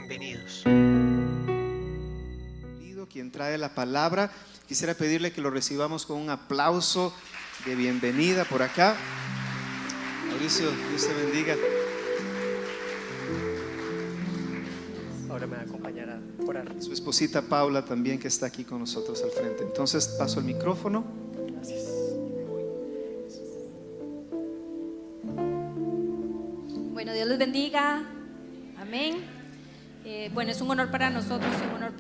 bienvenidos. Quien trae la palabra, quisiera pedirle que lo recibamos con un aplauso de bienvenida por acá. Mauricio, Dios te bendiga. Ahora me va a acompañar a orar. Su esposita Paula también, que está aquí con nosotros al frente. Entonces paso el micrófono. Gracias. Bueno, Dios les bendiga. Amén. Bueno, es un honor para nosotros, un honor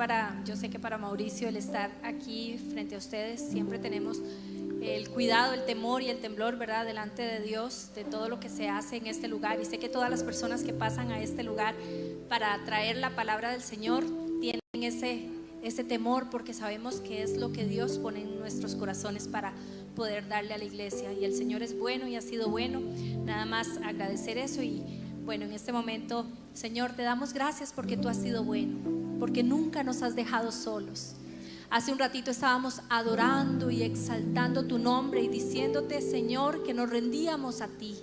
yo sé que para Mauricio el estar aquí frente a ustedes. Siempre tenemos el cuidado, el temor y el temblor, ¿verdad?, delante de Dios, de todo lo que se hace en este lugar. Y sé que todas las personas que pasan a este lugar para traer la palabra del Señor tienen ese temor, porque sabemos que es lo que Dios pone en nuestros corazones para poder darle a la iglesia. Y el Señor es bueno y ha sido bueno. Nada más agradecer eso. Y bueno, en este momento, Señor, te damos gracias porque tú has sido bueno, porque nunca nos has dejado solos. Hace un ratito estábamos adorando y exaltando tu nombre y diciéndote, Señor, que nos rendíamos a ti,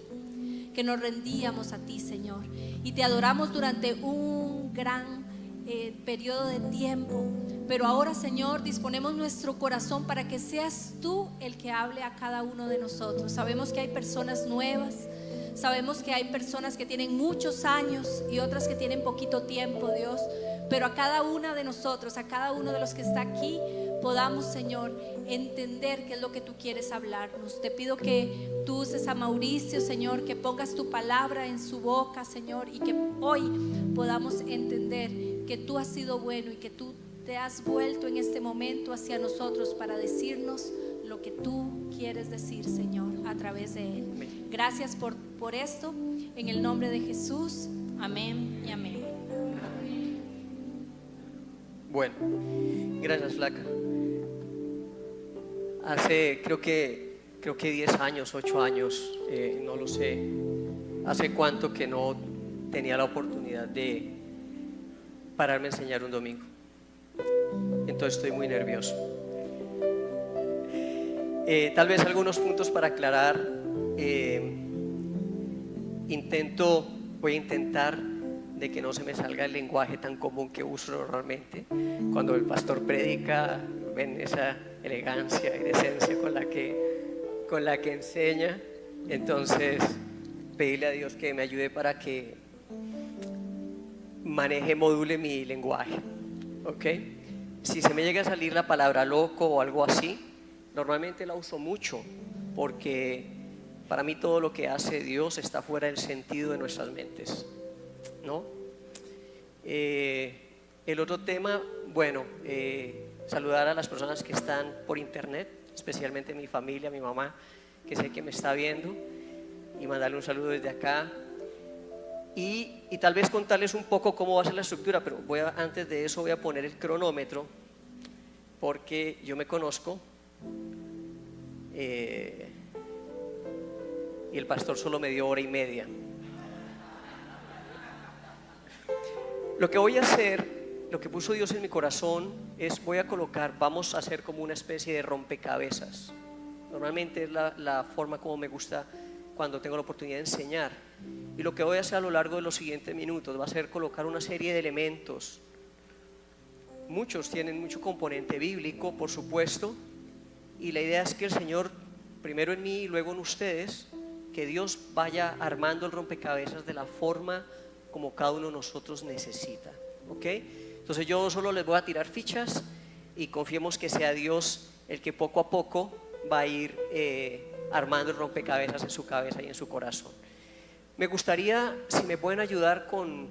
Señor. Y te adoramos durante un gran periodo de tiempo. Pero ahora, Señor, disponemos nuestro corazón para que seas tú el que hable a cada uno de nosotros. Sabemos que hay personas nuevas. Sabemos que hay personas que tienen muchos años y otras que tienen poquito tiempo, Dios. Pero a cada una de nosotros, a cada uno de los que está aquí, podamos, Señor, entender qué es lo que tú quieres hablarnos. Te pido que tú uses a Mauricio, Señor, que pongas tu palabra en su boca, Señor, y que hoy podamos entender que tú has sido bueno y que tú te has vuelto en este momento hacia nosotros para decirnos lo que tú quieres decir, Señor, a través de él. Gracias por esto, en el nombre de Jesús, amén y amén. Bueno, gracias, Flaca. Hace creo que 10 años, 8 años, no lo sé, hace cuánto que no tenía la oportunidad de pararme a enseñar un domingo. Entonces estoy muy nervioso. Tal vez algunos puntos para aclarar. Voy a intentar de que no se me salga el lenguaje tan común que uso normalmente. Cuando el pastor predica, ven esa elegancia y decencia con la que enseña. Entonces, pedirle a Dios que me ayude para que module mi lenguaje. ¿Ok? Si se me llega a salir la palabra loco o algo así, normalmente la uso mucho porque para mí todo lo que hace Dios está fuera del sentido de nuestras mentes, ¿no? El otro tema, bueno, saludar a las personas que están por internet, especialmente mi familia, mi mamá, que sé que me está viendo, y mandarle un saludo desde acá. Y tal vez contarles un poco cómo va a ser la estructura, pero antes de eso voy a poner el cronómetro, porque yo me conozco. Y el pastor solo me dio 1 hora y media. Lo que voy a hacer, lo que puso Dios en mi corazón es, vamos a hacer como una especie de rompecabezas. Normalmente es la forma como me gusta cuando tengo la oportunidad de enseñar. Y lo que voy a hacer a lo largo de los siguientes minutos va a ser colocar una serie de elementos. Muchos tienen mucho componente bíblico, por supuesto, y la idea es que el Señor, primero en mí y luego en ustedes, que Dios vaya armando el rompecabezas de la forma como cada uno de nosotros necesita. ¿Ok? Entonces yo solo les voy a tirar fichas y confiemos que sea Dios el que poco a poco va a ir armando el rompecabezas en su cabeza y en su corazón. Me gustaría, si me pueden ayudar con...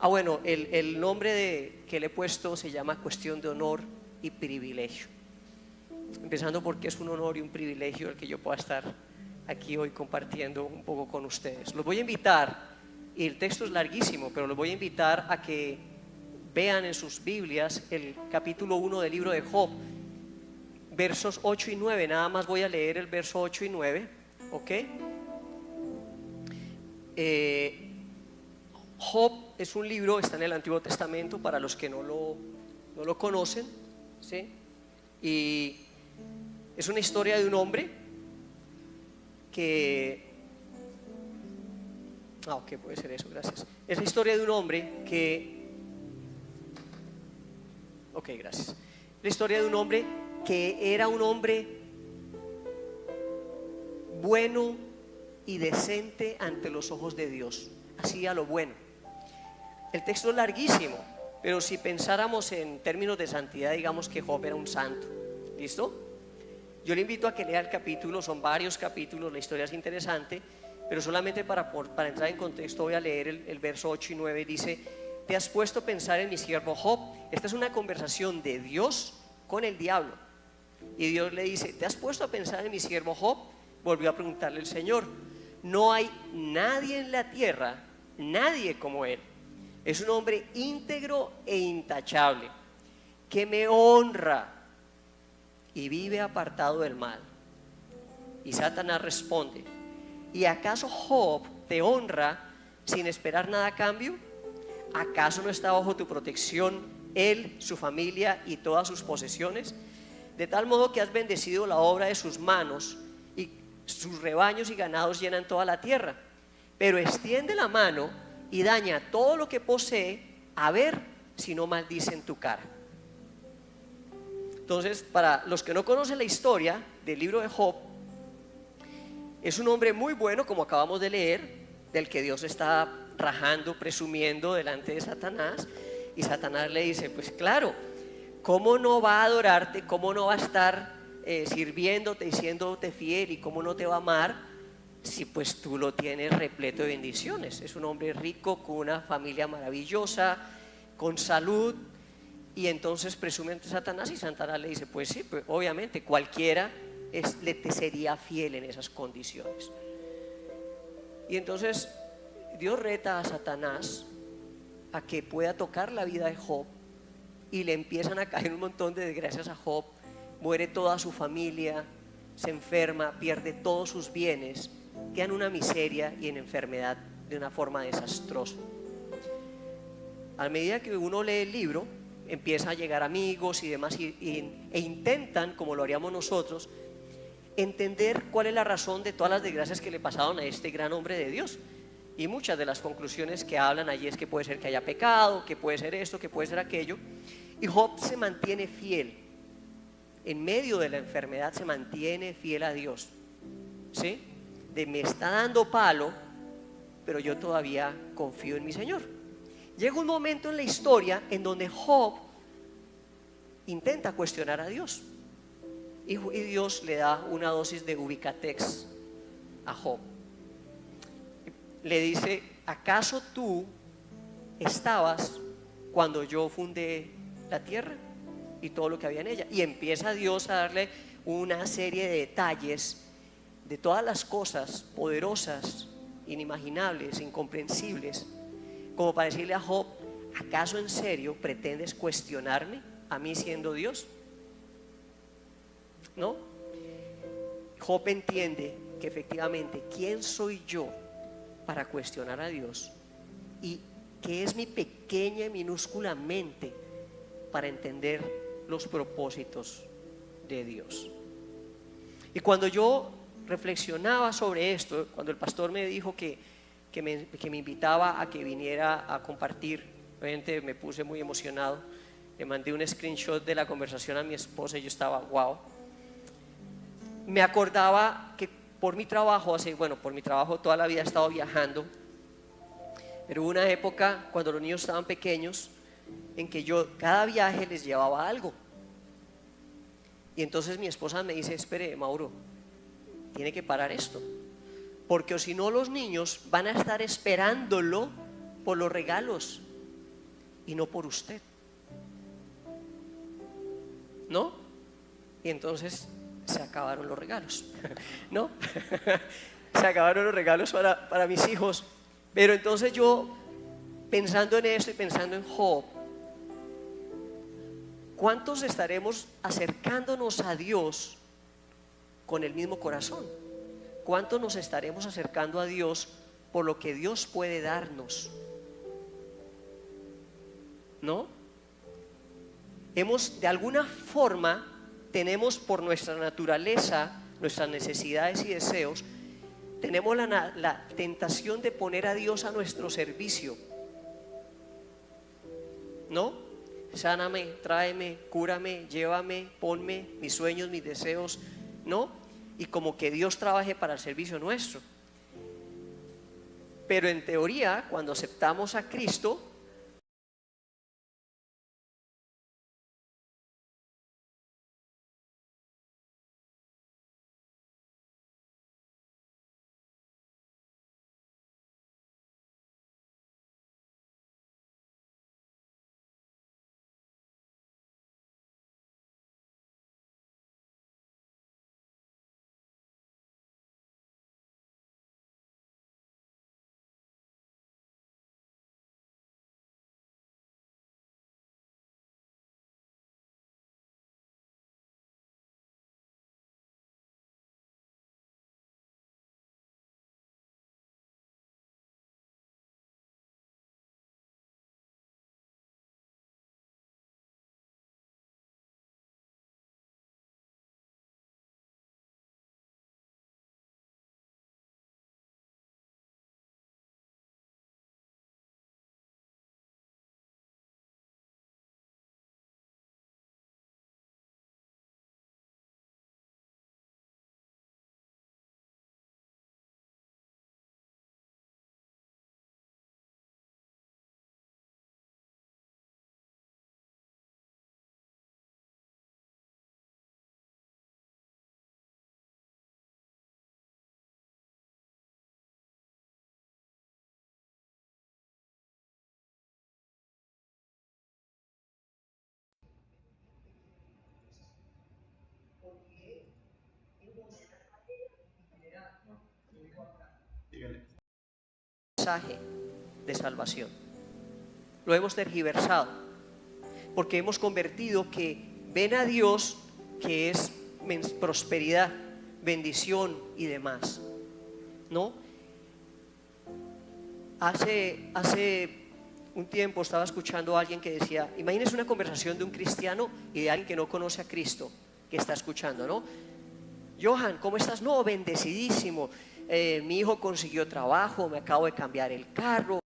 bueno, el nombre que le he puesto se llama Cuestión de Honor y Privilegio. Empezando porque es un honor y un privilegio el que yo pueda estar aquí hoy compartiendo un poco con ustedes. Los voy a invitar, y el texto es larguísimo, pero los voy a invitar a que vean en sus Biblias el capítulo 1 del libro de Job, versos 8 y 9. Nada más voy a leer el verso 8 y 9, ¿ok? Job es un libro, está en el Antiguo Testamento para los que no lo conocen, ¿sí? Y es una historia de un hombre que Ok, puede ser eso, gracias. Es la historia de un hombre que... Ok, gracias. La historia de un hombre que era un hombre bueno y decente ante los ojos de Dios. Hacía lo bueno. El texto es larguísimo, pero si pensáramos en términos de santidad, digamos que Job era un santo. ¿Listo? Yo le invito a que lea el capítulo, son varios capítulos, la historia es interesante, pero solamente para entrar en contexto voy a leer el verso 8 y 9. Dice: ¿te has puesto a pensar en mi siervo Job? Esta es una conversación de Dios con el diablo. Y Dios le dice: ¿te has puesto a pensar en mi siervo Job? Volvió a preguntarle el Señor: no hay nadie en la tierra, nadie como él. Es un hombre íntegro e intachable, que me honra y vive apartado del mal. Y Satanás responde: ¿y acaso Job te honra sin esperar nada a cambio? ¿Acaso no está bajo tu protección él, su familia y todas sus posesiones? De tal modo que has bendecido la obra de sus manos, y sus rebaños y ganados llenan toda la tierra. Pero extiende la mano y daña todo lo que posee, a ver si no maldice en tu cara. Entonces, para los que no conocen la historia del libro de Job, es un hombre muy bueno, como acabamos de leer, del que Dios está rajando, presumiendo delante de Satanás. Y Satanás le dice: pues claro, ¿cómo no va a adorarte? ¿Cómo no va a estar sirviéndote, diciéndote fiel? ¿Y cómo no te va a amar si pues tú lo tienes repleto de bendiciones? Es un hombre rico, con una familia maravillosa, con salud. Y entonces presume ante Satanás, y Satanás le dice: pues sí, pues obviamente cualquiera te sería fiel en esas condiciones. Y entonces Dios reta a Satanás a que pueda tocar la vida de Job, y le empiezan a caer un montón de desgracias a Job. Muere toda su familia, se enferma, pierde todos sus bienes, queda en una miseria y en enfermedad de una forma desastrosa. A medida que uno lee el libro, empieza a llegar amigos y demás, e intentan, como lo haríamos nosotros, entender cuál es la razón de todas las desgracias que le pasaron a este gran hombre de Dios. Y muchas de las conclusiones que hablan allí es que puede ser que haya pecado, que puede ser esto, que puede ser aquello. Y Job se mantiene fiel. En medio de la enfermedad se mantiene fiel a Dios. ¿Sí? Me está dando palo, pero yo todavía confío en mi Señor. Llega un momento en la historia en donde Job intenta cuestionar a Dios. Y Dios le da una dosis de Ubicatex a Job. Le dice: ¿acaso tú estabas cuando yo fundé la tierra y todo lo que había en ella? Y empieza Dios a darle una serie de detalles de todas las cosas poderosas, inimaginables, incomprensibles, como para decirle a Job: ¿acaso en serio pretendes cuestionarme a mí siendo Dios? ¿No? Job entiende que efectivamente, ¿quién soy yo para cuestionar a Dios? Y que es mi pequeña y minúscula mente para entender los propósitos de Dios. Y cuando yo reflexionaba sobre esto, cuando el pastor me dijo que me invitaba a que viniera a compartir, obviamente me puse muy emocionado. Le mandé un screenshot de la conversación a mi esposa y yo estaba wow. Me acordaba que por mi trabajo, por mi trabajo toda la vida he estado viajando, pero hubo una época cuando los niños estaban pequeños en que yo cada viaje les llevaba algo. Y entonces mi esposa me dice: espere, Mauro, tiene que parar esto, porque o si no los niños van a estar esperándolo por los regalos y no por usted, ¿no? Y entonces se acabaron los regalos, ¿no? Se acabaron los regalos para mis hijos. Pero entonces yo, pensando en esto y pensando en Job, ¿cuántos estaremos acercándonos a Dios con el mismo corazón? ¿Cuántos nos estaremos acercando a Dios por lo que Dios puede darnos? ¿No? De alguna forma, tenemos por nuestra naturaleza, nuestras necesidades y deseos, tenemos la tentación de poner a Dios a nuestro servicio, ¿no? Sáname, tráeme, cúrame, llévame, ponme mis sueños, mis deseos, ¿no? Y como que Dios trabaje para el servicio nuestro. Pero en teoría, cuando aceptamos a Cristo, mensaje de salvación lo hemos tergiversado, porque hemos convertido que ven a Dios, que es prosperidad, bendición y demás, ¿no? Hace un tiempo estaba escuchando a alguien que decía, imagínese una conversación de un cristiano y de alguien que no conoce a Cristo, que está escuchando, ¿no? Johan, ¿cómo estás? No, bendecidísimo. Mi hijo consiguió trabajo, me acabo de cambiar el carro.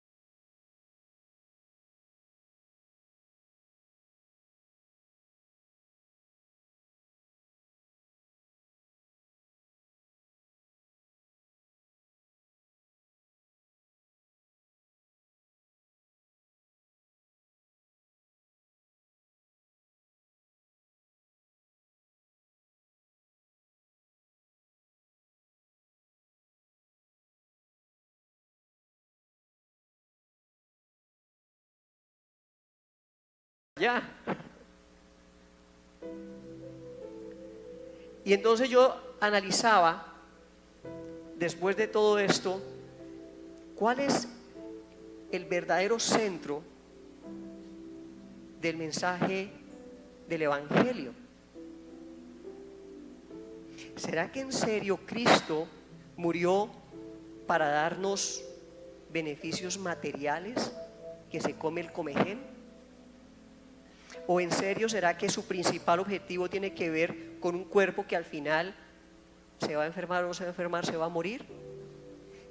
Ya. Y entonces yo analizaba, después de todo esto, cuál es el verdadero centro del mensaje del Evangelio. ¿Será que en serio Cristo murió para darnos beneficios materiales que se come el comején? ¿O en serio será que su principal objetivo tiene que ver con un cuerpo que al final se va a enfermar o no se va a enfermar, se va a morir?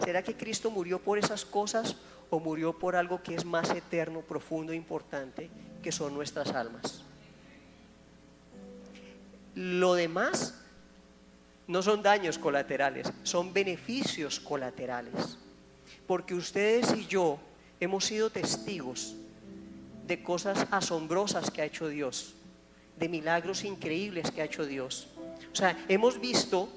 ¿Será que Cristo murió por esas cosas o murió por algo que es más eterno, profundo e importante, que son nuestras almas? Lo demás no son daños colaterales, son beneficios colaterales, porque ustedes y yo hemos sido testigos de cosas asombrosas que ha hecho Dios, de milagros increíbles que ha hecho Dios. O sea, hemos visto,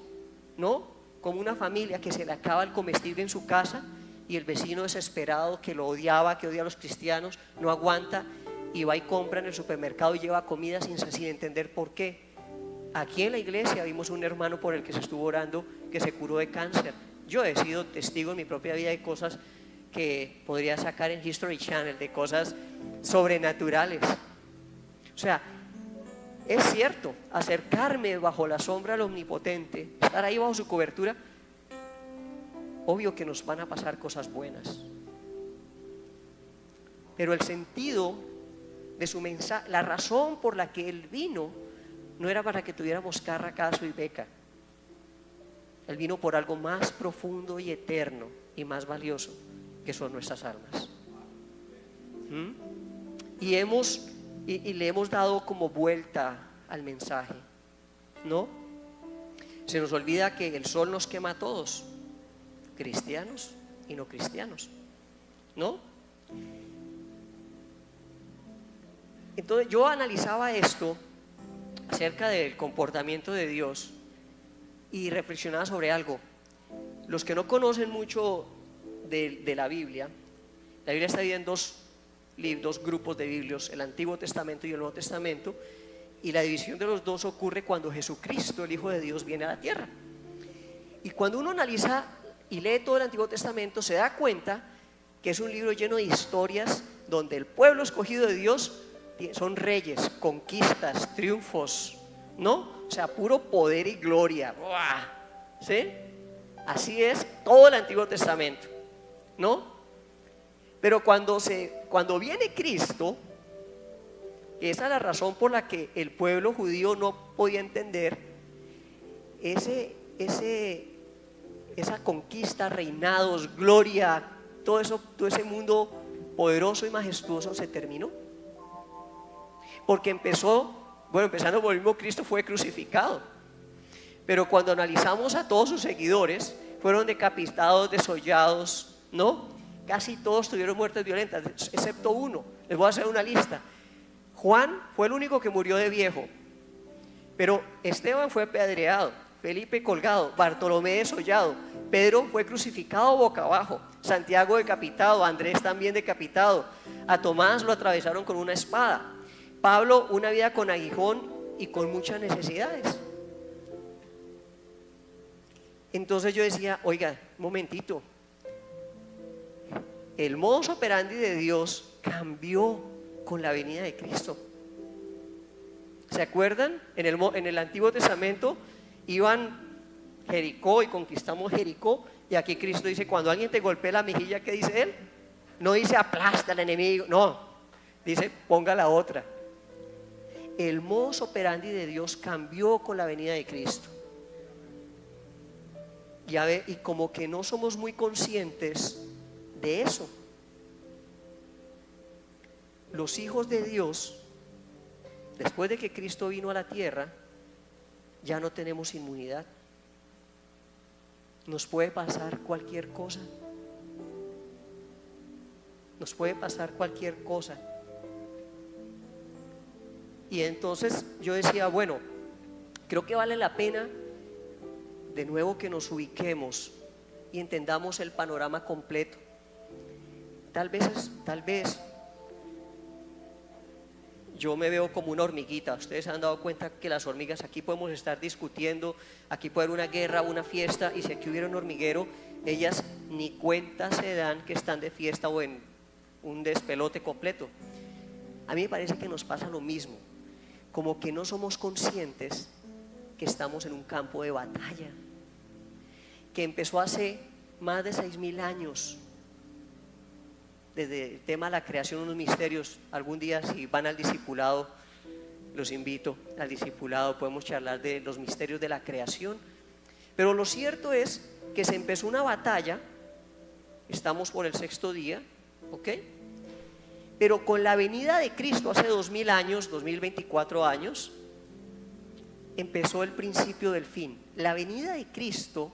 ¿no?, como una familia que se le acaba el comestible en su casa y el vecino desesperado que lo odiaba, que odia a los cristianos, no aguanta y va y compra en el supermercado y lleva comida sin entender por qué. Aquí en la iglesia vimos un hermano por el que se estuvo orando que se curó de cáncer. Yo he sido testigo en mi propia vida de cosas que podría sacar en History Channel, de cosas sobrenaturales. O sea, es cierto, acercarme bajo la sombra del Omnipotente, estar ahí bajo su cobertura, obvio que nos van a pasar cosas buenas, pero el sentido de su mensaje, la razón por la que Él vino, no era para que tuviéramos carra, caso y beca. Él vino por algo más profundo y eterno y más valioso, que son nuestras almas. Y le hemos dado como vuelta al mensaje, ¿no? Se nos olvida que el sol nos quema a todos, cristianos y no cristianos, ¿no? Entonces yo analizaba esto acerca del comportamiento de Dios y reflexionaba sobre algo. Los que no conocen mucho de la Biblia está dividida en dos grupos de Biblios, el Antiguo Testamento y el Nuevo Testamento, y la división de los dos ocurre cuando Jesucristo, el Hijo de Dios, viene a la tierra. Y cuando uno analiza y lee todo el Antiguo Testamento, se da cuenta que es un libro lleno de historias donde el pueblo escogido de Dios son reyes, conquistas, triunfos, ¿no? O sea, puro poder y gloria. ¿Sí? Así es todo el Antiguo Testamento, ¿no? Pero cuando viene Cristo, esa es la razón por la que el pueblo judío no podía entender esa conquista, reinados, gloria, todo ese mundo poderoso y majestuoso se terminó. Porque empezando por el mismo Cristo, fue crucificado. Pero cuando analizamos a todos sus seguidores, fueron decapitados, desollados, ¿no? Casi todos tuvieron muertes violentas, excepto uno. Les voy a hacer una lista. Juan fue el único que murió de viejo, pero Esteban fue apedreado, Felipe colgado, Bartolomé desollado, Pedro fue crucificado boca abajo, Santiago decapitado, Andrés también decapitado, a Tomás lo atravesaron con una espada, Pablo una vida con aguijón y con muchas necesidades. Entonces yo decía, oiga, un momentito, el modus operandi de Dios cambió con la venida de Cristo. ¿Se acuerdan? En el Antiguo Testamento iban Jericó y conquistamos Jericó, y aquí Cristo dice, cuando alguien te golpea la mejilla, ¿qué dice él? No dice aplasta al enemigo, no, dice ponga la otra. El modus operandi de Dios cambió con la venida de Cristo. Y como que no somos muy conscientes de eso. Los hijos de Dios, después de que Cristo vino a la tierra, ya no tenemos inmunidad. Nos puede pasar cualquier cosa. Nos puede pasar cualquier cosa. Y entonces yo decía, bueno, creo que vale la pena de nuevo que nos ubiquemos y entendamos el panorama completo. Tal vez yo me veo como una hormiguita. Ustedes se han dado cuenta que las hormigas, aquí podemos estar discutiendo, aquí puede haber una guerra, una fiesta, y si aquí hubiera un hormiguero, ellas ni cuenta se dan que están de fiesta o en un despelote completo. A mí me parece que nos pasa lo mismo, como que no somos conscientes que estamos en un campo de batalla que empezó hace más de 6.000 años. Desde el tema de la creación, unos misterios. Algún día, si van al discipulado, los invito al discipulado, podemos charlar de los misterios de la creación. Pero lo cierto es que se empezó una batalla, estamos por el 6.º día, ¿ok? Pero con la venida de Cristo hace 2.000 años, 2024 años, empezó el principio del fin. La venida de Cristo,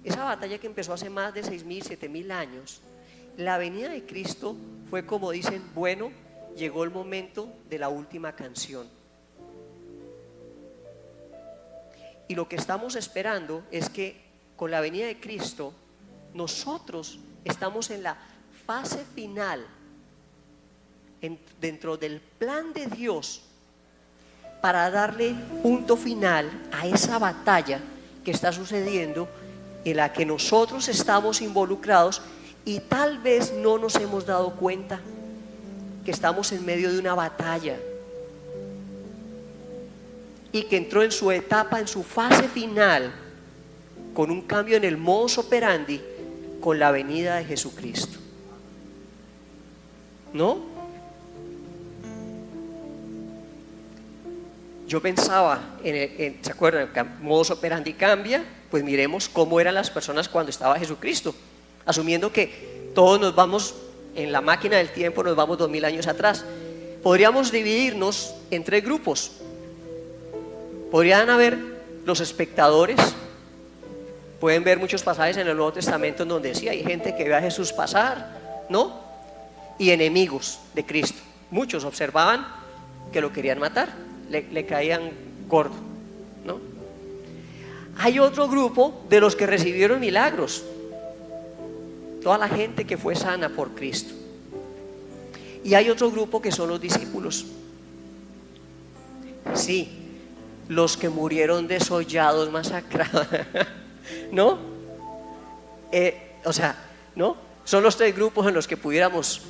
esa batalla que empezó hace más de 6.000, 7.000 años, la venida de Cristo fue, como dicen, bueno, llegó el momento de la última canción. Y lo que estamos esperando es que con la venida de Cristo, nosotros estamos en la fase final, dentro del plan de Dios, para darle punto final a esa batalla que está sucediendo, en la que nosotros estamos involucrados y tal vez no nos hemos dado cuenta que estamos en medio de una batalla y que entró en su etapa, en su fase final, con un cambio en el modus operandi, con la venida de Jesucristo. ¿No? yo pensaba, ¿se acuerdan? Modus operandi cambia, pues miremos cómo eran las personas cuando estaba Jesucristo, asumiendo que todos nos vamos en la máquina del tiempo, nos vamos 2000 años atrás. Podríamos dividirnos en 3 grupos. Podrían haber los espectadores. Pueden ver muchos pasajes en el Nuevo Testamento en donde sí hay gente que ve a Jesús pasar, ¿no? Y enemigos de Cristo. Muchos observaban que lo querían matar, le caían gordo, ¿no? Hay otro grupo de los que recibieron milagros, toda la gente que fue sana por Cristo. Y hay otro grupo que son los discípulos. Sí, los que murieron desollados, masacrados, ¿no? O sea, ¿no? Son los 3 grupos en los que pudiéramos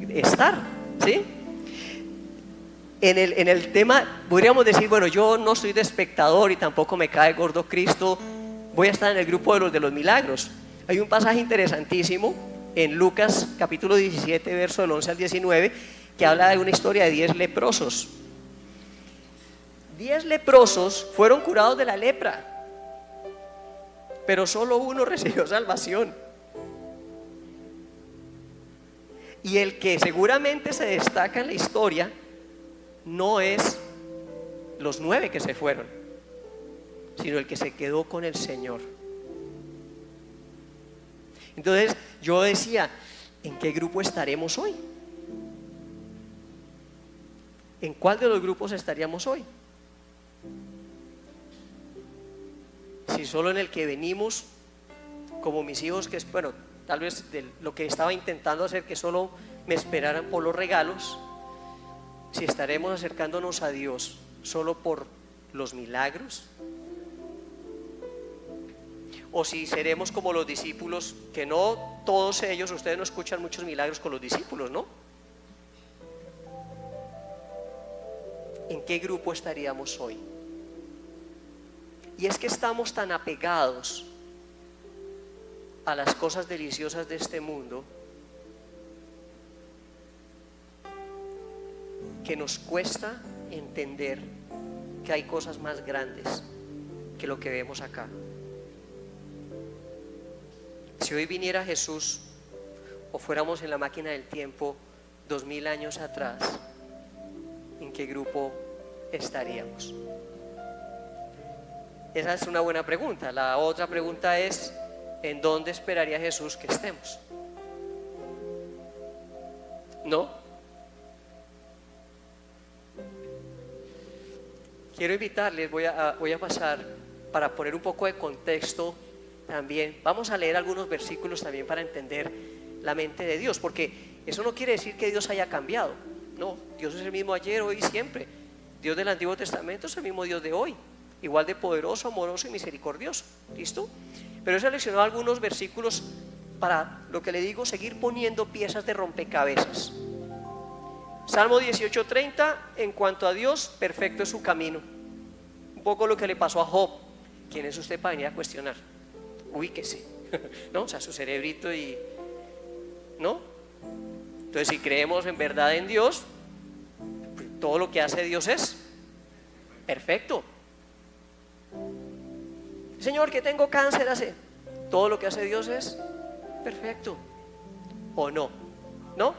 estar, ¿sí? En el tema podríamos decir, bueno, yo no soy de espectador y tampoco me cae gordo Cristo, voy a estar en el grupo de los milagros. Hay un pasaje interesantísimo en Lucas capítulo 17, verso del 11 al 19, que habla de una historia de 10 leprosos. 10 leprosos fueron curados de la lepra, pero solo uno recibió salvación. Y el que seguramente se destaca en la historia no es los 9 que se fueron, sino el que se quedó con el Señor. Entonces yo decía, ¿en qué grupo estaremos hoy? ¿En cuál de los grupos estaríamos hoy? Si solo en el que venimos, como mis hijos, que es, bueno, tal vez de lo que estaba intentando hacer, que solo me esperaran por los regalos. Si estaremos acercándonos a Dios solo por los milagros, o si seremos como los discípulos, que no todos ellos, ustedes no escuchan muchos milagros con los discípulos, ¿no? ¿En qué grupo estaríamos hoy? Y es que estamos tan apegados a las cosas deliciosas de este mundo que nos cuesta entender que hay cosas más grandes que lo que vemos acá. Si hoy viniera Jesús o fuéramos en la máquina del tiempo 2000 años atrás, ¿en qué grupo estaríamos? Esa es una buena pregunta. La otra pregunta es, ¿en dónde esperaría Jesús que estemos? ¿No? Quiero invitarles, voy a pasar para poner un poco de contexto también. Vamos a leer algunos versículos también para entender la mente de Dios, porque eso no quiere decir que Dios haya cambiado. No, Dios es el mismo ayer, hoy y siempre. Dios del Antiguo Testamento es el mismo Dios de hoy, igual de poderoso, amoroso y misericordioso. ¿Listo? Pero he seleccionado algunos versículos para, lo que le digo, seguir poniendo piezas de rompecabezas. Salmo 18:30, en cuanto a Dios, perfecto es su camino. Un poco lo que le pasó a Job. ¿Quién es usted para venir a cuestionar? Ubíquese, ¿no? O sea, su cerebrito y... ¿no? Entonces, si creemos en verdad en Dios, pues, todo lo que hace Dios es perfecto. Señor, que tengo cáncer, hace. Todo lo que hace Dios es perfecto. ¿O no? ¿No?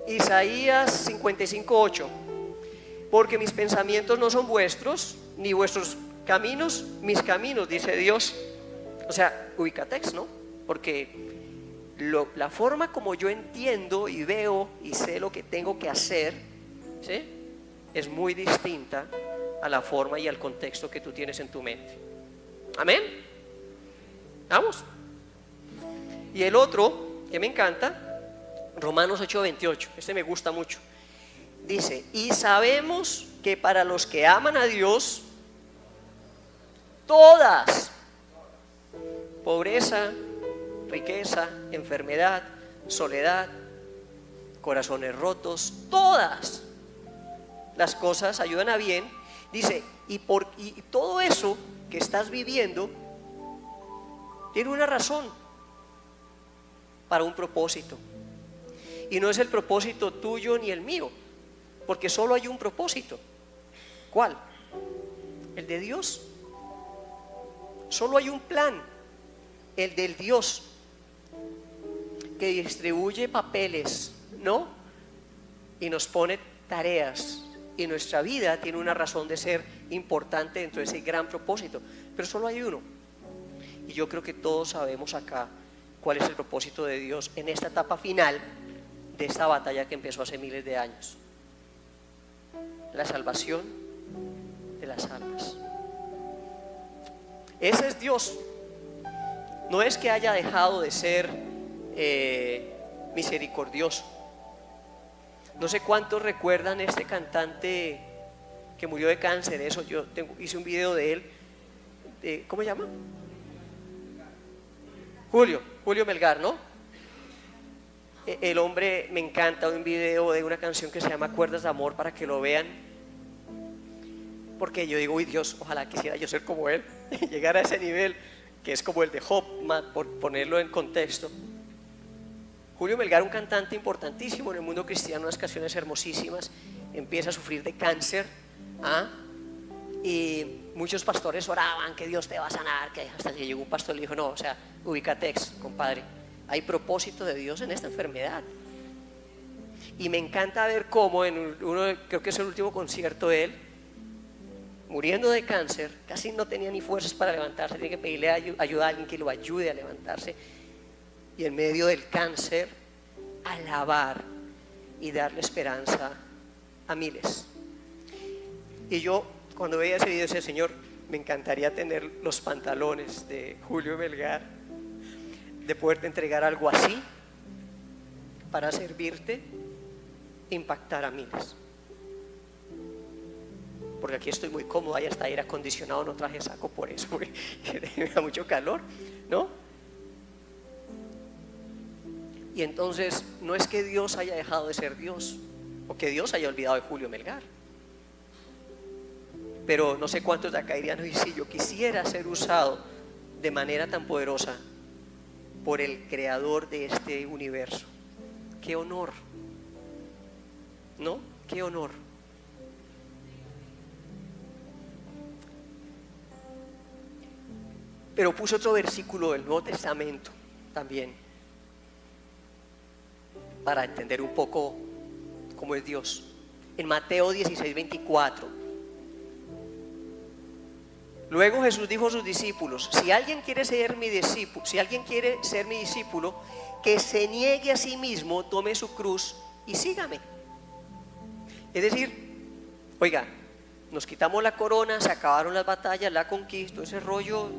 Isaías 55:8, porque mis pensamientos no son vuestros, ni vuestros caminos mis caminos, dice Dios. O sea, ubicatex, ¿no? Porque la forma como yo entiendo y veo y sé lo que tengo que hacer, ¿sí?, es muy distinta a la forma y al contexto que tú tienes en tu mente. Amén. Vamos. Y el otro que me encanta, Romanos 8:28, este me gusta mucho. Dice, y sabemos que para los que aman a Dios, todas, pobreza, riqueza, enfermedad, soledad, corazones rotos, todas las cosas ayudan a bien. Dice, y todo eso que estás viviendo tiene una razón, para un propósito. Y no es el propósito tuyo ni el mío, porque solo hay un propósito. ¿Cuál? El de Dios. Solo hay un plan, el del Dios, que distribuye papeles, ¿no? Y nos pone tareas, y nuestra vida tiene una razón de ser importante dentro de ese gran propósito, pero solo hay uno. Y yo creo que todos sabemos acá cuál es el propósito de Dios en esta etapa final de esta batalla que empezó hace miles de años: la salvación de las almas. Ese es Dios. No es que haya dejado de ser misericordioso. No sé cuántos recuerdan este cantante que murió de cáncer. Eso hice un video de él, ¿cómo se llama? Julio Melgar, ¿no? El hombre, me encanta un video de una canción que se llama Cuerdas de Amor, para que lo vean, porque yo digo, uy Dios, ojalá quisiera yo ser como él, llegar a ese nivel que es como el de Job, por ponerlo en contexto. Julio Melgar, un cantante importantísimo en el mundo cristiano, unas canciones hermosísimas, empieza a sufrir de cáncer, y muchos pastores oraban que Dios te va a sanar, que hasta que llegó un pastor y le dijo, no, o sea, ubícatex, compadre, hay propósito de Dios en esta enfermedad. Y me encanta ver cómo creo que es el último concierto de él, muriendo de cáncer, casi no tenía ni fuerzas para levantarse, tiene que pedirle ayuda a alguien que lo ayude a levantarse, y en medio del cáncer alabar y darle esperanza a miles. Y yo, cuando veía ese video, decía, Señor, me encantaría tener los pantalones de Julio Melgar, de poderte entregar algo así para servirte, impactar a miles. Porque aquí estoy muy cómodo, hay hasta aire acondicionado, no traje saco por eso, porque me da mucho calor, ¿no? Y entonces no es que Dios haya dejado de ser Dios, o que Dios haya olvidado de Julio Melgar, pero no sé cuántos de acá dirían, y si yo quisiera ser usado de manera tan poderosa por el creador de este universo. Qué honor, ¿no? Qué honor. Pero puse otro versículo del Nuevo Testamento también, para entender un poco cómo es Dios. En Mateo 16:24. Luego Jesús dijo a sus discípulos, si alguien quiere ser mi discípulo, que se niegue a sí mismo, tome su cruz y sígame. Es decir, oiga, nos quitamos la corona, se acabaron las batallas, la conquista, ese rollo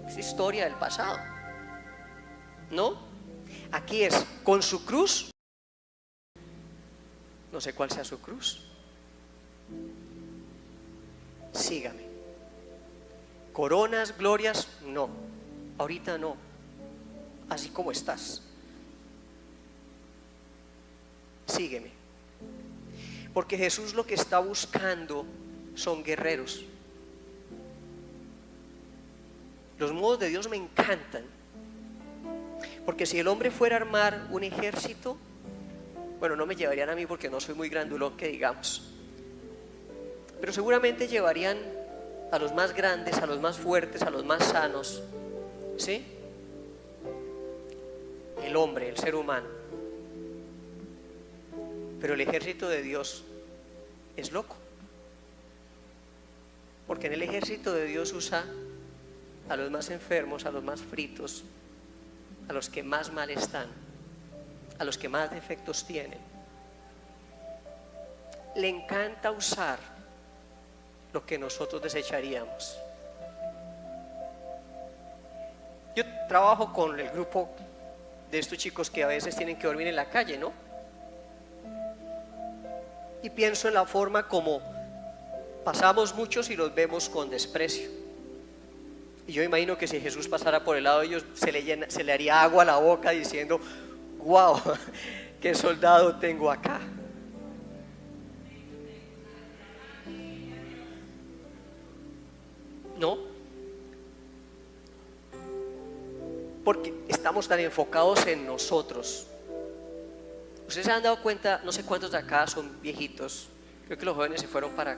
es historia del pasado, ¿no? Aquí es con su cruz. No sé cuál sea su cruz. Sígame. Coronas, glorias, no. Ahorita no. Así como estás. Sígueme. Porque Jesús lo que está buscando son guerreros. Los modos de Dios me encantan. Porque si el hombre fuera a armar un ejército, bueno, no me llevarían a mí porque no soy muy grandulón que digamos, pero seguramente llevarían a los más grandes, a los más fuertes, a los más sanos, ¿sí? El hombre, el ser humano. Pero el ejército de Dios es loco, porque en el ejército de Dios usa a los más enfermos, a los más fritos, a los que más mal están, a los que más defectos tienen. Le encanta usar lo que nosotros desecharíamos. Yo trabajo con el grupo de estos chicos que a veces tienen que dormir en la calle, ¿no? Y pienso en la forma como pasamos muchos y los vemos con desprecio. Y yo imagino que si Jesús pasara por el lado de ellos, se le haría agua a la boca diciendo, wow, qué soldado tengo acá. ¿No? Porque estamos tan enfocados en nosotros. Ustedes se han dado cuenta, no sé cuántos de acá son viejitos, Creo que los jóvenes se fueron para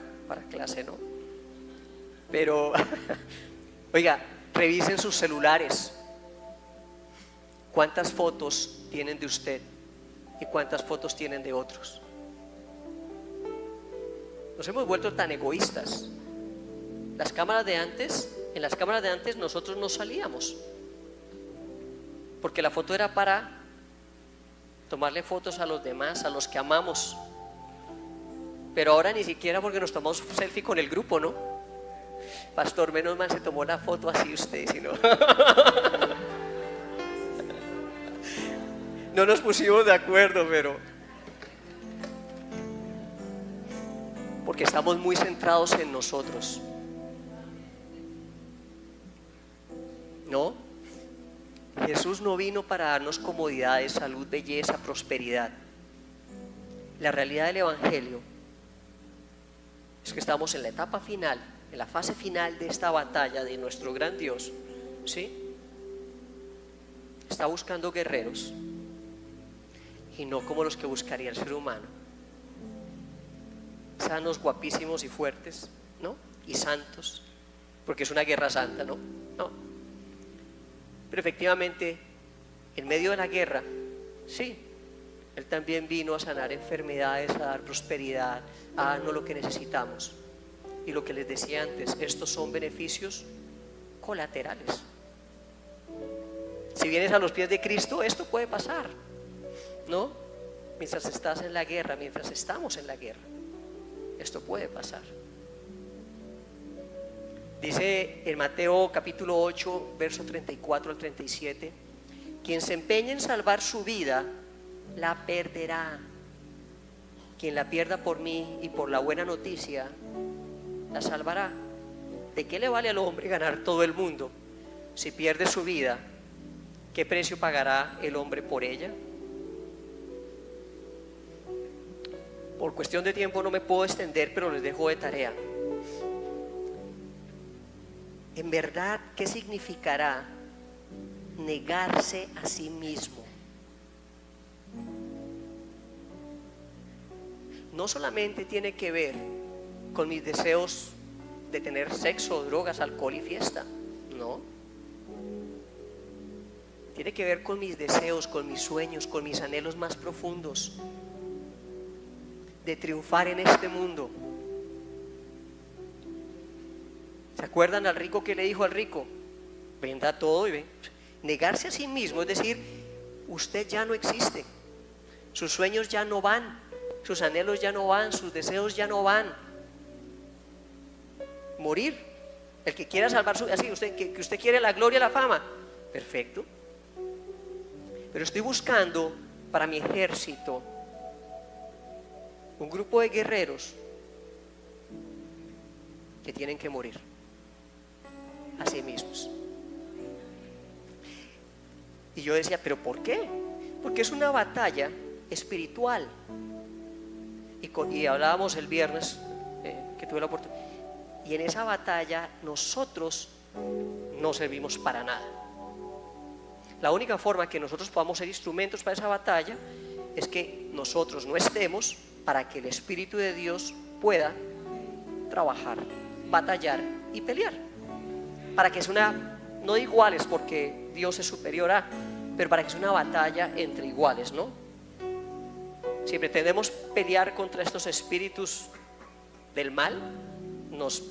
clase, ¿no? Pero, oiga, revisen sus celulares. ¿Cuántas fotos tienen de usted y cuántas fotos tienen de otros? Nos hemos vuelto tan egoístas. En las cámaras de antes nosotros no salíamos, porque la foto era para tomarle fotos a los demás, a los que amamos. Pero ahora ni siquiera, porque nos tomamos selfie con el grupo, ¿no? Pastor, menos mal se tomó la foto así usted, si no. No nos pusimos de acuerdo, pero porque estamos muy centrados en nosotros, ¿no? Jesús no vino para darnos comodidades, salud, belleza, prosperidad. La realidad del Evangelio es que estamos en la etapa final, en la fase final de esta batalla de nuestro gran Dios, ¿sí? Está buscando guerreros, y no como los que buscaría el ser humano, sanos, guapísimos y fuertes, ¿no? Y santos, porque es una guerra santa, ¿no? No. Pero efectivamente, en medio de la guerra, sí, Él también vino a sanar enfermedades, a dar prosperidad, a darnos lo que necesitamos. Y lo que les decía antes, estos son beneficios colaterales. Si vienes a los pies de Cristo, esto puede pasar, ¿no? Mientras estás en la guerra, mientras estamos en la guerra, esto puede pasar. Dice en Mateo capítulo 8, verso 34 al 37, quien se empeñe en salvar su vida, la perderá. Quien la pierda por mí y por la buena noticia, la salvará. ¿De qué le vale al hombre ganar todo el mundo si pierde su vida? ¿Qué precio pagará el hombre por ella? Por cuestión de tiempo no me puedo extender, pero les dejo de tarea. En verdad, ¿qué significará negarse a sí mismo? No solamente tiene que ver con mis deseos de tener sexo, drogas, alcohol y fiesta, no. Tiene que ver con mis deseos, con mis sueños, con mis anhelos más profundos, de triunfar en este mundo. ¿Se acuerdan al rico que le dijo al rico? Venda todo y ven. Negarse a sí mismo, es decir, usted ya no existe, sus sueños ya no van, sus anhelos ya no van, sus deseos ya no van. Morir. El que quiera salvar su vida, así, que usted quiere la gloria, la fama, perfecto. Pero estoy buscando para mi ejército un grupo de guerreros que tienen que morir a sí mismos. Y yo decía, ¿pero por qué? Porque es una batalla espiritual. Y hablábamos el viernes que tuve la oportunidad. Y en esa batalla nosotros no servimos para nada. La única forma que nosotros podamos ser instrumentos para esa batalla es que nosotros no estemos, para que el Espíritu de Dios pueda trabajar, batallar y pelear. Para que sea una, no de iguales porque Dios es superior a, pero para que sea una batalla entre iguales, ¿no? Si pretendemos pelear contra estos espíritus del mal, nos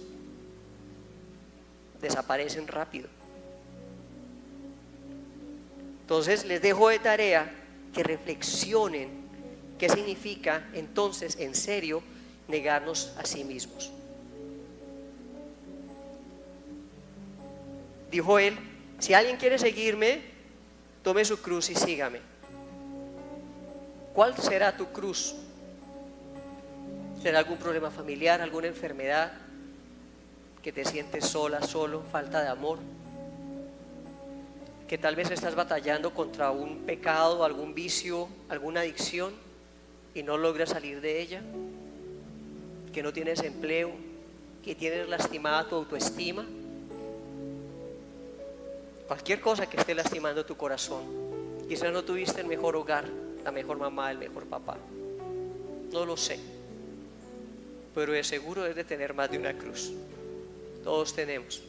desaparecen rápido. Entonces les dejo de tarea que reflexionen qué significa entonces en serio negarnos a sí mismos. Dijo él, si alguien quiere seguirme, tome su cruz y sígame. ¿Cuál será tu cruz? ¿Será algún problema familiar, alguna enfermedad, que te sientes sola, solo, falta de amor? Que tal vez estás batallando contra un pecado, algún vicio, alguna adicción y no logras salir de ella. Que no tienes empleo, que tienes lastimada tu autoestima. Cualquier cosa que esté lastimando tu corazón. Quizás no tuviste el mejor hogar, la mejor mamá, el mejor papá. No lo sé. pero de seguro es de tener más de una cruz. Todos tenemos.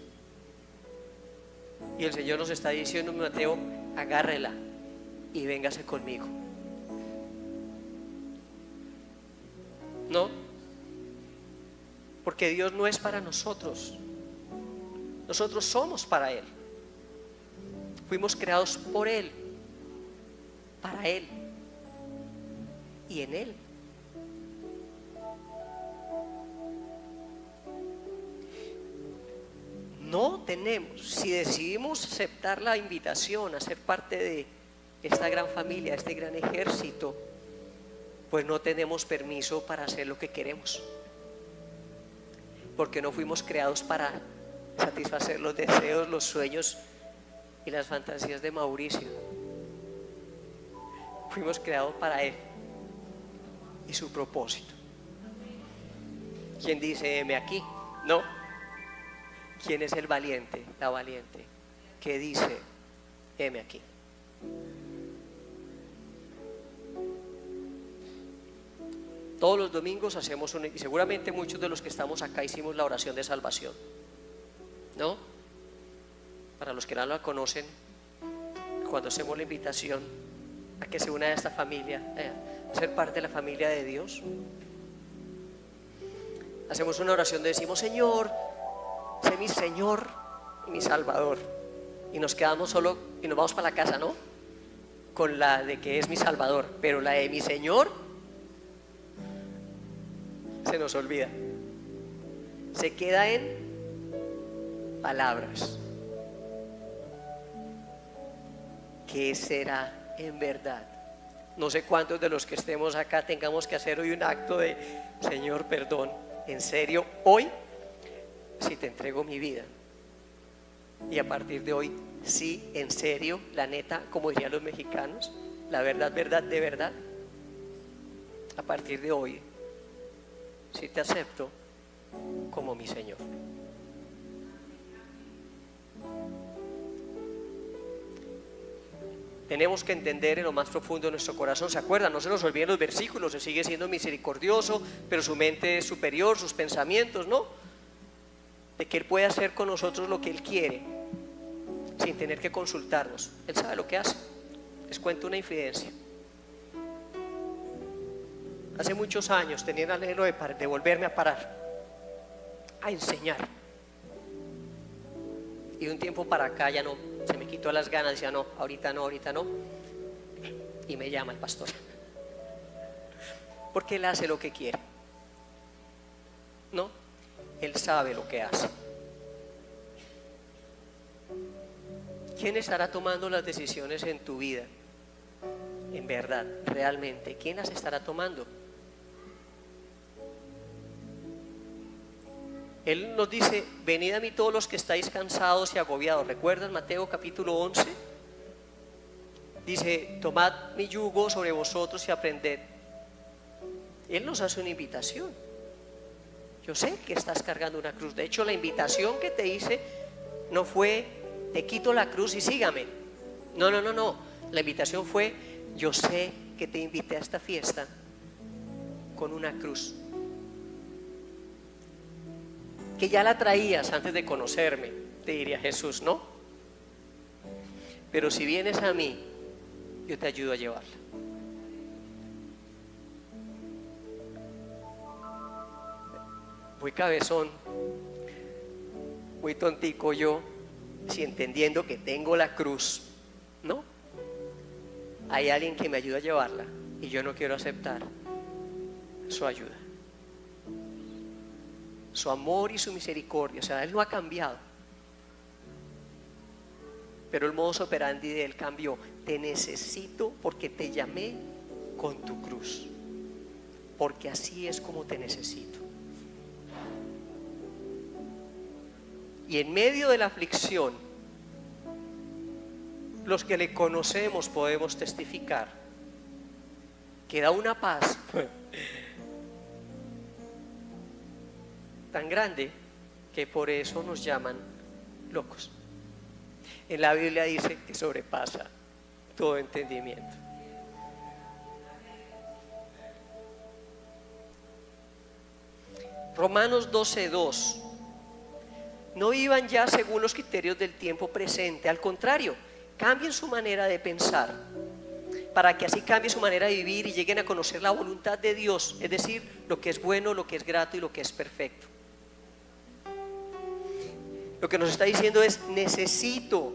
Y el Señor nos está diciendo en Mateo: agárrela y véngase conmigo. ¿No? Porque Dios no es para nosotros. Nosotros somos para Él. Fuimos creados por Él, para Él y en Él. No tenemos, si decidimos aceptar la invitación a ser parte de esta gran familia, este gran ejército, pues no tenemos permiso para hacer lo que queremos, porque no fuimos creados para satisfacer los deseos, los sueños y las fantasías de Mauricio. Fuimos creados para Él y su propósito. ¿Quién dice heme aquí? No. ¿Quién es el valiente, la valiente, que dice heme aquí? Todos los domingos hacemos y seguramente muchos de los que estamos acá hicimos la oración de salvación, ¿no? Para los que no la conocen, cuando hacemos la invitación a que se una a esta familia, a ser parte de la familia de Dios, hacemos una oración donde decimos: Señor, sé mi Señor y mi Salvador. Y nos quedamos solo y nos vamos para la casa, ¿no? Con la de que es mi Salvador, pero la de mi Señor se nos olvida. Se queda en palabras. ¿Qué será en verdad? No sé cuántos de los que estemos acá tengamos que hacer hoy un acto de: Señor, perdón, en serio, hoy sí te entrego mi vida. Y a partir de hoy, sí, en serio, la neta, como dirían los mexicanos, la verdad, verdad, de verdad. A partir de hoy, sí te acepto como mi Señor. Tenemos que entender en lo más profundo de nuestro corazón. ¿Se acuerdan? No se nos olviden los versículos. Se sigue siendo misericordioso, pero su mente es superior, sus pensamientos, ¿no? De que Él puede hacer con nosotros lo que Él quiere, sin tener que consultarnos. Él sabe lo que hace. Les cuento una infidencia. Hace muchos años tenía el anhelo de volverme a parar, a enseñar. Y de un tiempo para acá ya no, se me quitó las ganas. Decía: no, ahorita no, ahorita no. Y me llama el pastor, porque Él hace lo que quiere, ¿no? Él sabe lo que hace. ¿Quién estará tomando las decisiones en tu vida? En verdad, realmente, ¿quién las estará tomando? Él nos dice: venid a mí todos los que estáis cansados y agobiados. ¿Recuerdan Mateo capítulo 11? Dice: tomad mi yugo sobre vosotros y aprended. Él nos hace una invitación. Yo sé que estás cargando una cruz. De hecho, la invitación que te hice no fue: te quito la cruz y sígame. No. La invitación fue: yo sé que te invité a esta fiesta con una cruz, que ya la traías antes de conocerme, te diría Jesús, ¿no? Pero si vienes a mí, yo te ayudo a llevarla. Muy cabezón, muy tontico yo, si entendiendo que tengo la cruz, ¿no? Hay alguien que me ayuda a llevarla y yo no quiero aceptar su ayuda, su amor y su misericordia. O sea, Él no ha cambiado, pero el modus operandi de Él cambió. Te necesito porque te llamé con tu cruz, porque así es como te necesito. Y en medio de la aflicción, los que le conocemos podemos testificar que da una paz tan grande que por eso nos llaman locos. En la Biblia dice que sobrepasa todo entendimiento. Romanos 12:2. No vivan ya según los criterios del tiempo presente, al contrario, cambien su manera de pensar, para que así cambie su manera de vivir y lleguen a conocer la voluntad de Dios, es decir, lo que es bueno, lo que es grato y lo que es perfecto. Lo que nos está diciendo es: necesito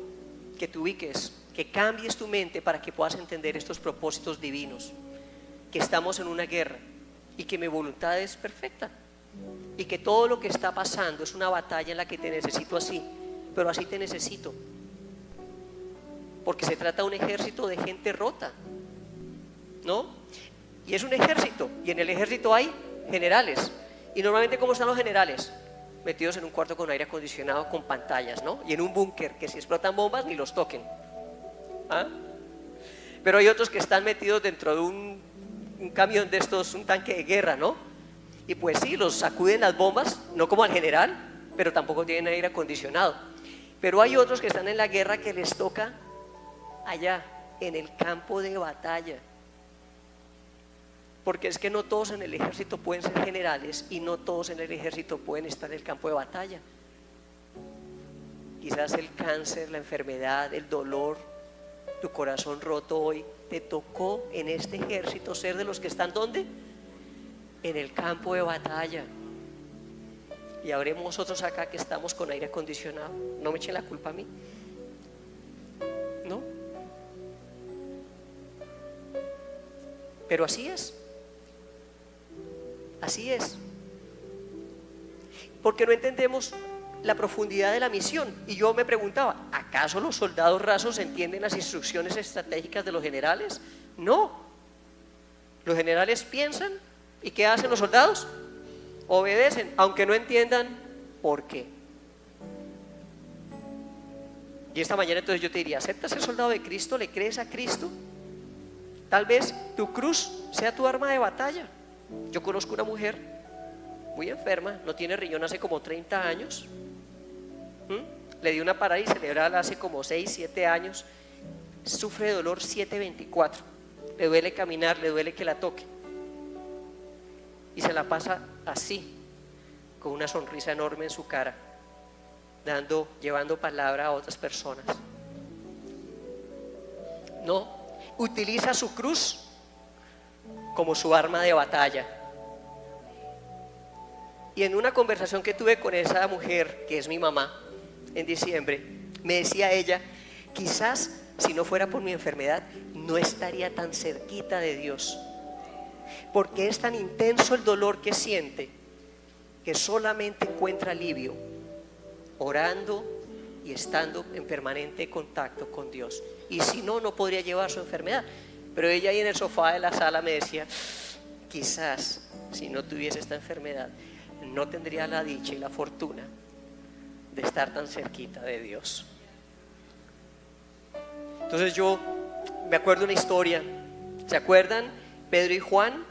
que te ubiques, que cambies tu mente para que puedas entender estos propósitos divinos, que estamos en una guerra y que mi voluntad es perfecta, y que todo lo que está pasando es una batalla en la que te necesito así, pero así te necesito, porque se trata de un ejército de gente rota, ¿no? Y es un ejército, y en el ejército hay generales, y normalmente ¿cómo están los generales? Metidos en un cuarto con aire acondicionado, con pantallas, ¿no? Y en un búnker que si explotan bombas ni los toquen. ¿Ah? Pero hay otros que están metidos dentro de un camión de estos, un tanque de guerra, ¿no? Y pues sí, los sacuden las bombas, no como al general, pero tampoco tienen aire acondicionado. Pero hay otros que están en la guerra que les toca allá, en el campo de batalla. Porque es que no todos en el ejército pueden ser generales y no todos en el ejército pueden estar en el campo de batalla. Quizás el cáncer, la enfermedad, el dolor, tu corazón roto hoy, te tocó en este ejército ser de los que están ¿dónde? En el campo de batalla. Y habremos otros acá que estamos con aire acondicionado. No me echen la culpa a mí, ¿no? Pero así es. Así es. Porque no entendemos la profundidad de la misión. Y yo me preguntaba, ¿acaso los soldados rasos entienden las instrucciones estratégicas de los generales? No. Los generales piensan, ¿y qué hacen los soldados? Obedecen, aunque no entiendan por qué. Y esta mañana entonces yo te diría: ¿aceptas ser soldado de Cristo? ¿Le crees a Cristo? Tal vez tu cruz sea tu arma de batalla. Yo conozco una mujer muy enferma, no tiene riñón hace como 30 años. Le dio una parálisis cerebral hace como 6, 7 años. Sufre de dolor 7/24. Le duele caminar, le duele que la toque. Y se la pasa así, con una sonrisa enorme en su cara, llevando palabra a otras personas. No, utiliza su cruz como su arma de batalla. Y en una conversación que tuve con esa mujer, que es mi mamá, en diciembre, me decía ella: quizás si no fuera por mi enfermedad no estaría tan cerquita de Dios, porque es tan intenso el dolor que siente que solamente encuentra alivio orando y estando en permanente contacto con Dios. Y si no, no podría llevar su enfermedad. Pero ella ahí en el sofá de la sala me decía: quizás si no tuviese esta enfermedad no tendría la dicha y la fortuna de estar tan cerquita de Dios. Entonces yo me acuerdo una historia. ¿Se acuerdan? Pedro y Juan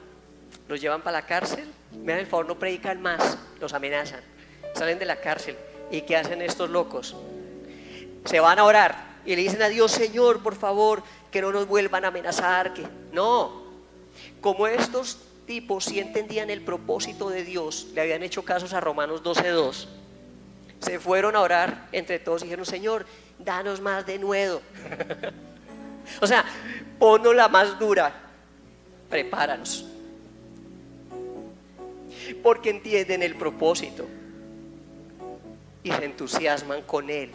los llevan para la cárcel. Me dan el favor, no predican más, los amenazan. Salen de la cárcel. ¿Y qué hacen estos locos? Se van a orar y le dicen a Dios: Señor, por favor, que no nos vuelvan a amenazar. Que no, como estos tipos sí entendían el propósito de Dios, le habían hecho casos a Romanos 12:2, se fueron a orar entre todos y dijeron: Señor, danos más denuedo. O sea, ponnos la más dura, prepáranos, porque entienden el propósito y se entusiasman con él.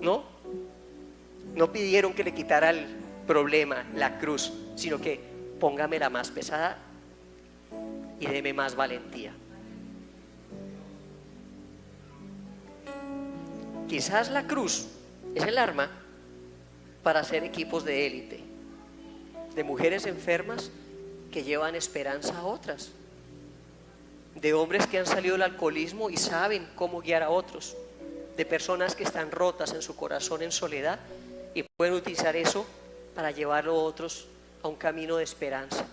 No pidieron que le quitara el problema, la cruz, sino que póngame la más pesada y deme más valentía. Quizás la cruz es el arma para hacer equipos de élite, de mujeres enfermas que llevan esperanza a otras, de hombres que han salido del alcoholismo y saben cómo guiar a otros, de personas que están rotas en su corazón en soledad y pueden utilizar eso para llevarlo a otros a un camino de esperanza.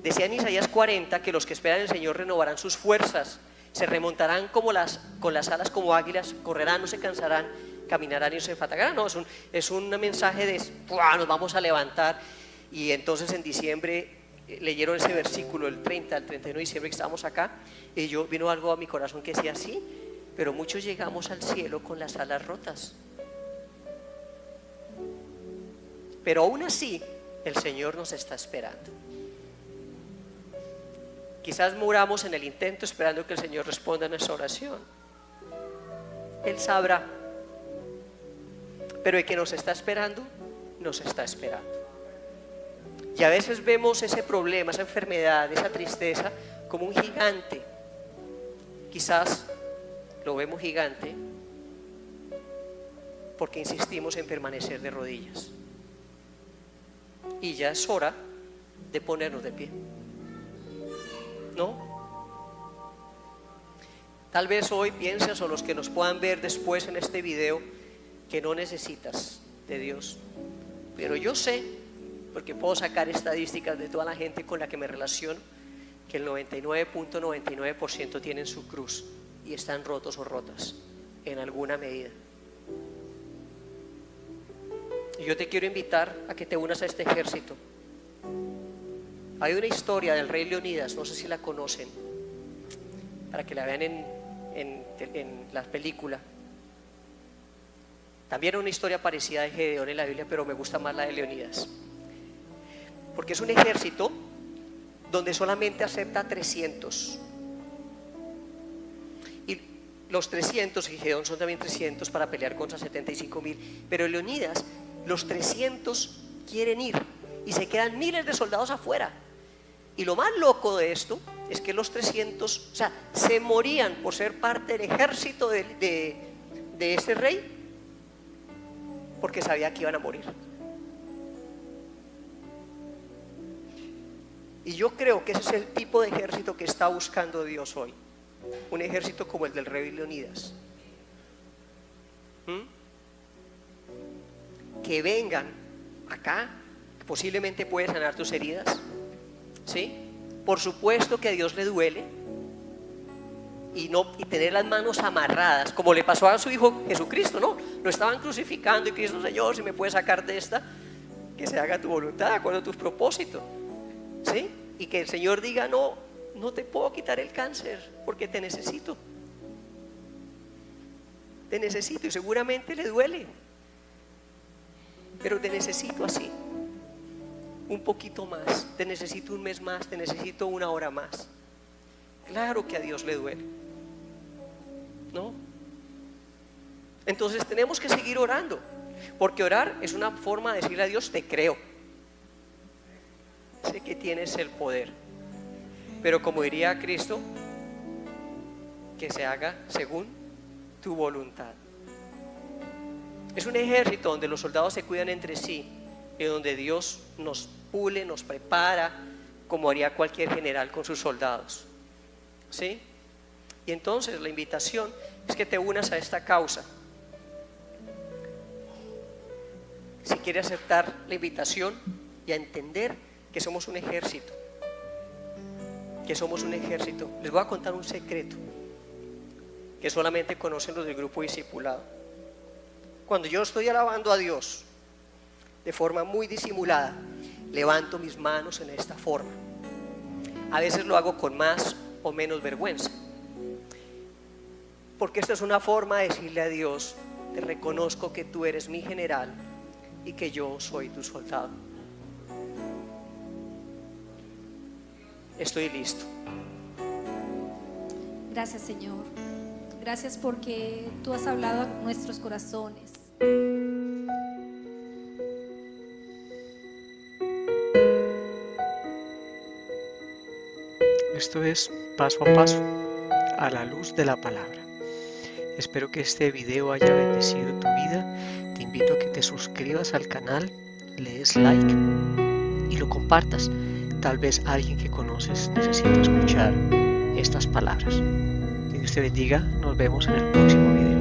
Decía en Isaías 40 que los que esperan en el Señor renovarán sus fuerzas, se remontarán con las alas como águilas, correrán, no se cansarán, caminarán y no se fatigarán. No, es un mensaje de nos vamos a levantar. Y entonces en diciembre leyeron ese versículo, el 30 al 31 de diciembre que estábamos acá, y vino algo a mi corazón que decía así, pero muchos llegamos al cielo con las alas rotas. Pero aún así, el Señor nos está esperando. Quizás muramos en el intento esperando que el Señor responda a nuestra oración. Él sabrá. Pero el que nos está esperando, nos está esperando. Y a veces vemos ese problema, esa enfermedad, esa tristeza como un gigante. Quizás lo vemos gigante porque insistimos en permanecer de rodillas. Y ya es hora de ponernos de pie, ¿no? Tal vez hoy piensas, o los que nos puedan ver después en este video, que no necesitas de Dios. Pero yo sé, porque puedo sacar estadísticas de toda la gente con la que me relaciono, que el 99.99% tienen su cruz y están rotos o rotas en alguna medida. Y yo te quiero invitar a que te unas a este ejército. Hay una historia del rey Leonidas, no sé si la conocen, para que la vean en la película. También una historia parecida de Gedeón en la Biblia, pero me gusta más la de Leonidas, porque es un ejército donde solamente acepta 300. Y los 300, y Gedeón son también 300 para pelear contra 75,000. Pero Leonidas, los 300 quieren ir y se quedan miles de soldados afuera. Y lo más loco de esto es que los 300, o sea, se morían por ser parte del ejército de este rey, porque sabía que iban a morir. Y yo creo que ese es el tipo de ejército que está buscando Dios hoy. Un ejército como el del rey Leonidas. Que vengan acá, que posiblemente puede sanar tus heridas, ¿sí? Por supuesto que a Dios le duele, y tener las manos amarradas, como le pasó a su hijo Jesucristo, ¿no? Lo estaban crucificando y Cristo: Señor, si me puedes sacar de esta, que se haga tu voluntad, de acuerdo a tus propósitos, ¿sí? Y que el Señor diga: no te puedo quitar el cáncer porque te necesito, y seguramente le duele, pero te necesito así, un poquito más, te necesito un mes más, te necesito una hora más. Claro que a Dios le duele, ¿no? Entonces tenemos que seguir orando, porque orar es una forma de decirle a Dios: te creo, sé que tienes el poder, pero como diría Cristo, que se haga según tu voluntad. Es un ejército donde los soldados se cuidan entre sí y donde Dios nos pule, nos prepara, como haría cualquier general con sus soldados, ¿sí? Y entonces la invitación es que te unas a esta causa. Si quieres aceptar la invitación y a entender que somos un ejército, les voy a contar un secreto que solamente conocen los del grupo discipulado. Cuando yo estoy alabando a Dios de forma muy disimulada, levanto mis manos en esta forma. A veces lo hago con más o menos vergüenza, porque esta es una forma de decirle a Dios: te reconozco que tú eres mi general y que yo soy tu soldado. Estoy listo. Gracias, Señor. Gracias porque tú has hablado a nuestros corazones. Esto es Paso a Paso, a la luz de la palabra. Espero que este video haya bendecido tu vida. Te invito a que te suscribas al canal, le des like y lo compartas. Tal vez alguien que conoces necesita escuchar estas palabras. Que Dios te bendiga. Nos vemos en el próximo video.